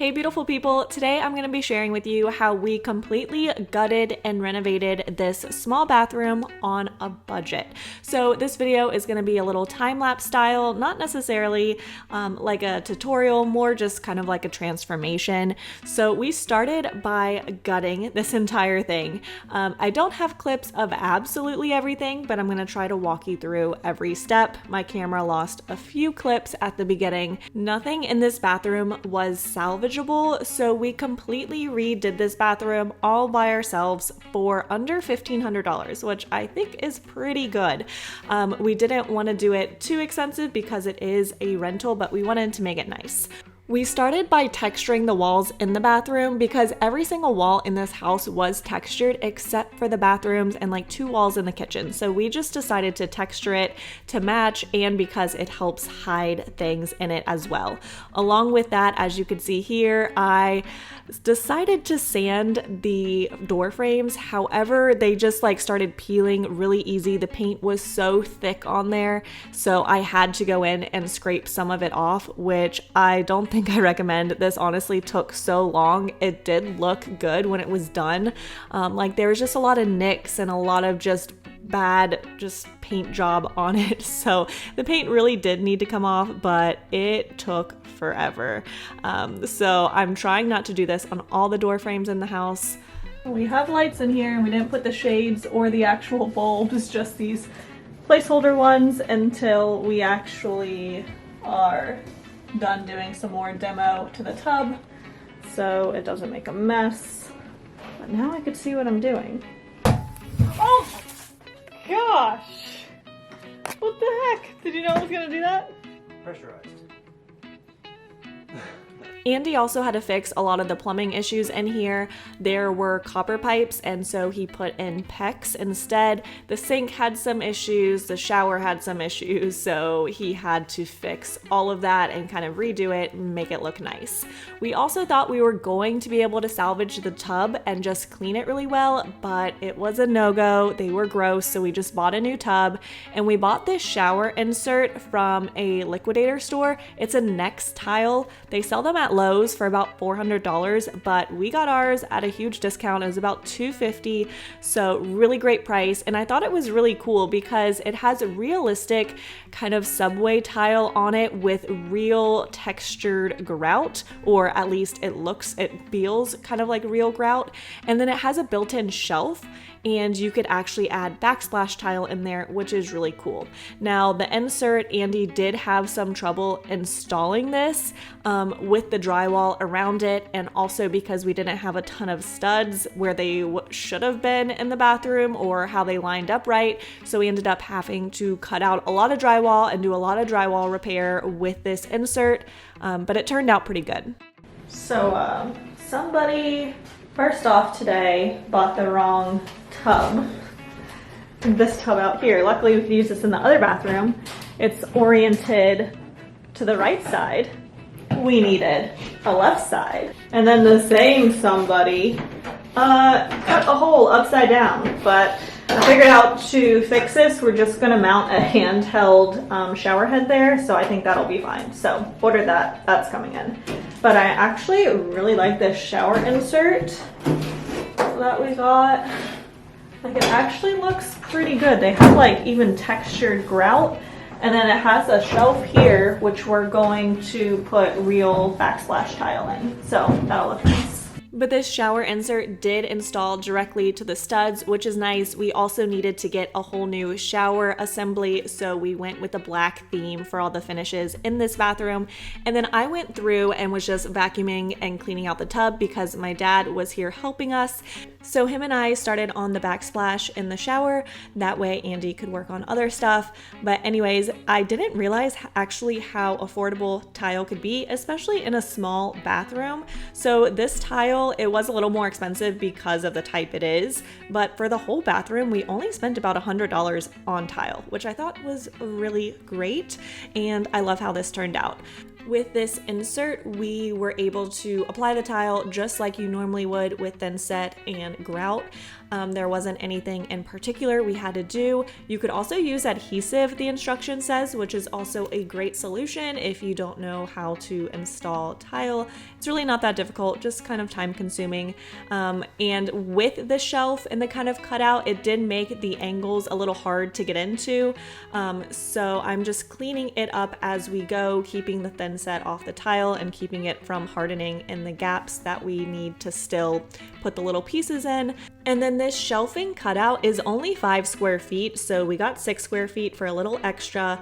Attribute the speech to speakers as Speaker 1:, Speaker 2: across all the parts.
Speaker 1: Hey beautiful people, today I'm going to be sharing with you how we completely gutted and renovated this small bathroom on a budget. So this video is going to be a little time-lapse style, not necessarily like a tutorial, more just kind of like a transformation. So we started by gutting this entire thing. I don't have clips of absolutely everything, but I'm going to try to walk you through every step. My camera lost a few clips at the beginning. Nothing in this bathroom was salvageable, so we completely redid this bathroom all by ourselves for under $1,500, which I think is pretty good. We didn't want to do it too expensive because it is a rental, but we wanted to make it nice. We started by texturing the walls in the bathroom because every single wall in this house was textured except for the bathrooms and like 2 walls in the kitchen. So we just decided to texture it to match and because it helps hide things in it as well. Along with that, as you can see here, I decided to sand the door frames. However, they just like started peeling really easy. The paint was so thick on there. So I had to go in and scrape some of it off, which I don't think I recommend. This honestly took so long. It did look good when it was done. Like there was just a lot of nicks and a lot of just bad paint job on it. So the paint really did need to come off, but it took forever. So I'm trying not to do this on all the door frames in the house. We have lights in here and we didn't put the shades or the actual bulbs, just these placeholder ones until we actually are done doing some more demo to the tub so it doesn't make a mess. But now I could see what I'm doing. Oh gosh! What the heck? Did you know I was gonna do that?
Speaker 2: Pressurized.
Speaker 1: Andy also had to fix a lot of the plumbing issues in here. There were copper pipes, and so he put in PEX instead. The sink had some issues, the shower had some issues, so he had to fix all of that and kind of redo it and make it look nice. We also thought we were going to be able to salvage the tub and just clean it really well, but it was a no-go. They were gross, so we just bought a new tub, and we bought this shower insert from a liquidator store. It's a Next tile. They sell them at Lowe's for about $400, but we got ours at a huge discount. It was about $250, so really great price. And I thought it was really cool because it has a realistic kind of subway tile on it with real textured grout, or at least it feels kind of like real grout. And then it has a built-in shelf, and you could actually add backsplash tile in there, which is really cool. Now the insert, Andy did have some trouble installing this with the drywall around it, and also because we didn't have a ton of studs where they should have been in the bathroom or how they lined up right. So we ended up having to cut out a lot of drywall and do a lot of drywall repair with this insert, but it turned out pretty good. So somebody first off today bought the wrong tub. This tub out here. Luckily we could use this in the other bathroom. It's oriented to the right side. We needed a left side. And then the same somebody cut a hole upside down, but I figured out to fix this, we're just gonna mount a handheld shower head there, so I think that'll be fine. So ordered that, that's coming in. But I actually really like this shower insert that we got. Like it actually looks pretty good. They have like even textured grout, and then it has a shelf here which we're going to put real backsplash tile in, so that'll look nice. But this shower insert did install directly to the studs, which is nice. We also needed to get a whole new shower assembly, so we went with a black theme for all the finishes in this bathroom. And then I went through and was just vacuuming and cleaning out the tub because my dad was here helping us. So him and I started on the backsplash in the shower. That way Andy could work on other stuff. But anyways, I didn't realize actually how affordable tile could be, especially in a small bathroom. So this tile, it was a little more expensive because of the type it is, but for the whole bathroom, we only spent about $100 on tile, which I thought was really great, and I love how this turned out. With this insert, we were able to apply the tile just like you normally would with thinset and grout. There wasn't anything in particular we had to do. You could also use adhesive, the instruction says, which is also a great solution if you don't know how to install tile. It's really not that difficult, just kind of time consuming. And with the shelf and the kind of cutout, it did make the angles a little hard to get into. So I'm just cleaning it up as we go, keeping the thin set off the tile and keeping it from hardening in the gaps that we need to still put the little pieces in. And then this shelving cutout is only 5 square feet, so we got 6 square feet for a little extra.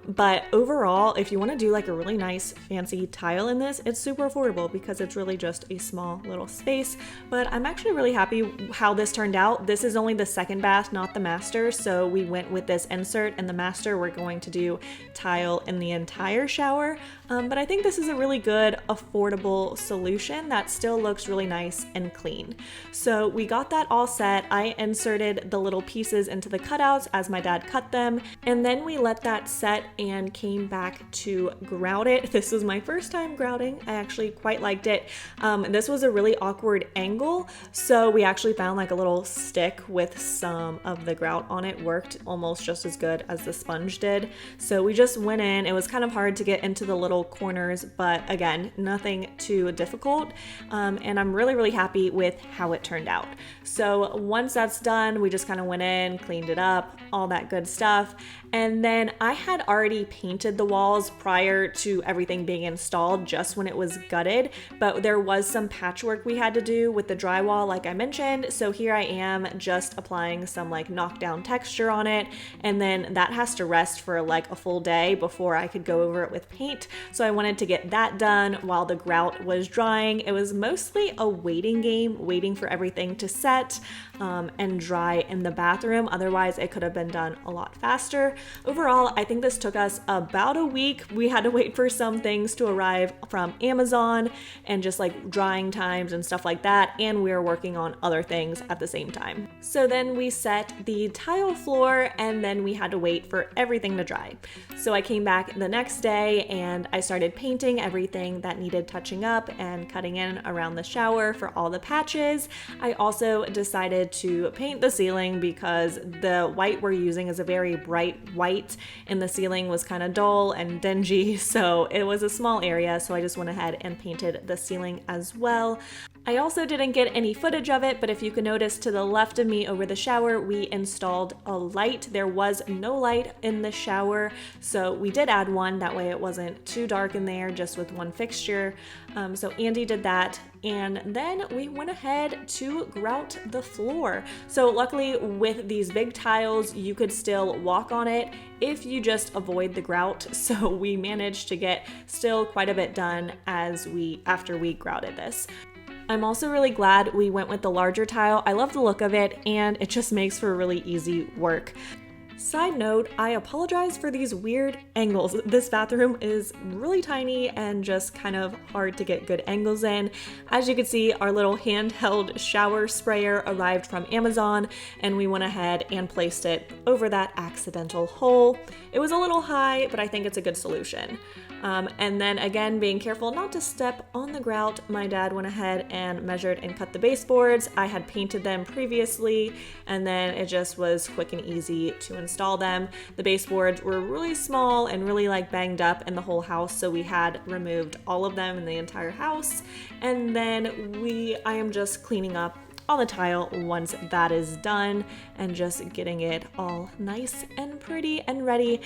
Speaker 1: But overall, if you want to do like a really nice fancy tile in this, it's super affordable because it's really just a small little space. But I'm actually really happy how this turned out. This is only the second bath, not the master, so we went with this insert, and the master we're going to do tile in the entire shower. But I think this is a really good affordable solution that still looks really nice and clean. So we got that all set. I inserted the little pieces into the cutouts as my dad cut them, and then we let that set and came back to grout it. This was my first time grouting. I actually quite liked it. This was a really awkward angle, so we actually found like a little stick with some of the grout on it. Worked almost just as good as the sponge did. So we just went in. It was kind of hard to get into the little corners, but again, nothing too difficult. And I'm really happy with how it turned out. So once that's done, we just kind of went in, cleaned it up, all that good stuff. And then I had already painted the walls prior to everything being installed, just when it was gutted, but there was some patchwork we had to do with the drywall, like I mentioned. So here I am just applying some like knockdown texture on it, and then that has to rest for like a full day before I could go over it with paint. So I wanted to get that done while the grout was drying. It was mostly a waiting game, waiting for everything to set and dry in the bathroom. Otherwise, it could have been done a lot faster. Overall, I think this took us about a week. We had to wait for some things to arrive from Amazon and just like drying times and stuff like that. And we were working on other things at the same time. So then we set the tile floor, and then we had to wait for everything to dry. So I came back the next day and I started painting everything that needed touching up and cutting in around the shower for all the patches. I also decided to paint the ceiling because the white we're using is a very bright white and the ceiling was kind of dull and dingy, so it was a small area, so I just went ahead and painted the ceiling as well. I also didn't get any footage of it, but if you can notice to the left of me over the shower, we installed a light. There was no light in the shower, so we did add one. That way it wasn't too dark in there, just with one fixture. So Andy did that, and then we went ahead to grout the floor. So luckily with these big tiles, you could still walk on it if you just avoid the grout. So we managed to get still quite a bit done after we grouted this. I'm also really glad we went with the larger tile. I love the look of it, and it just makes for really easy work. Side note, I apologize for these weird angles. This bathroom is really tiny and just kind of hard to get good angles in. As you can see, our little handheld shower sprayer arrived from Amazon, and we went ahead and placed it over that accidental hole. It was a little high, but I think it's a good solution. And then again, being careful not to step on the grout, my dad went ahead and measured and cut the baseboards. I had painted them previously, and then it just was quick and easy to install them. The baseboards were really small and really like banged up in the whole house, so we had removed all of them in the entire house. And then I am just cleaning up all the tile once that is done and just getting it all nice and pretty and ready.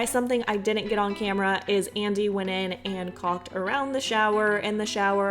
Speaker 1: Something I didn't get on camera is Andy went in and caulked around the shower,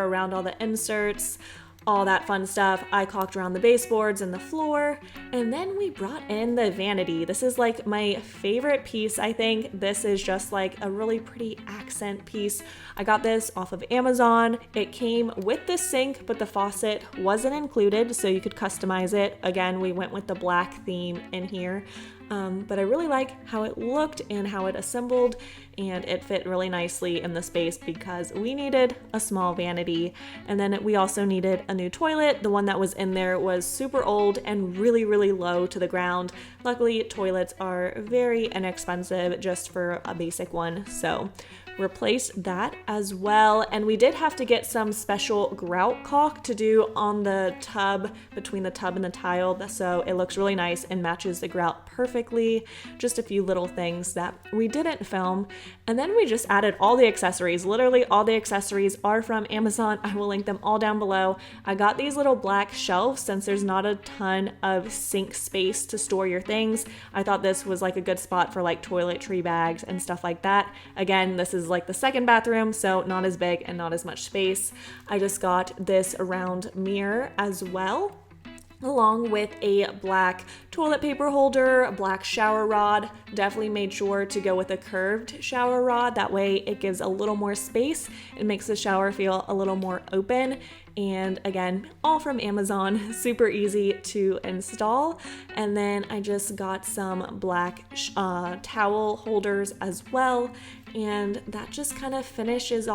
Speaker 1: around all the inserts, all that fun stuff. I caulked around the baseboards and the floor, and then we brought in the vanity. This is like my favorite piece, I think. This is just like a really pretty accent piece. I got this off of Amazon. It came with the sink, but the faucet wasn't included, so you could customize it. Again, we went with the black theme in here. but I really like how it looked and how it assembled, and it fit really nicely in the space because we needed a small vanity. And then we also needed a new toilet. The one that was in there was super old and really, really low to the ground. Luckily, toilets are very inexpensive just for a basic one, so replaced that as well. And we did have to get some special grout caulk to do on the tub, between the tub and the tile, so it looks really nice and matches the grout perfectly. Just a few little things that we didn't film. And then we just added all the accessories. Literally all the accessories are from Amazon. I will link them all down below. I got these little black shelves since there's not a ton of sink space to store your things. I thought this was like a good spot for like toiletry bags and stuff like that. Again, this is like the second bathroom, so not as big and not as much space. I just got this round mirror as well, along with a black toilet paper holder, a black shower rod. Definitely made sure to go with a curved shower rod. That way it gives a little more space. It makes the shower feel a little more open. And again, all from Amazon, super easy to install. And then I just got some black towel holders as well. And that just kind of finishes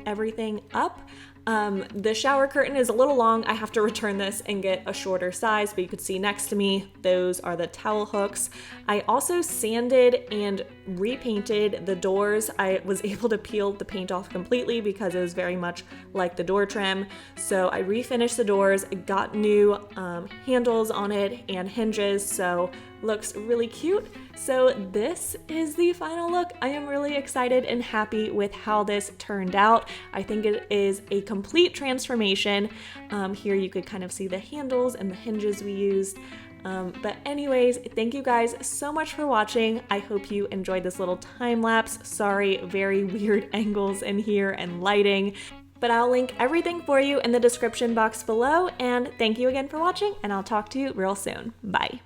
Speaker 1: everything up. The shower curtain is a little long. I have to return this and get a shorter size, but you could see next to me, those are the towel hooks. I also sanded and repainted the doors. I was able to peel the paint off completely because it was very much like the door trim. So I refinished the doors, got new handles on it and hinges, so looks really cute. So this is the final look. I am really excited and happy with how this turned out. I think it is a complete transformation. Here you could kind of see the handles and the hinges we used. But anyways, thank you guys so much for watching. I hope you enjoyed this little time lapse. Sorry, very weird angles in here and lighting. But I'll link everything for you in the description box below. And thank you again for watching, and I'll talk to you real soon. Bye.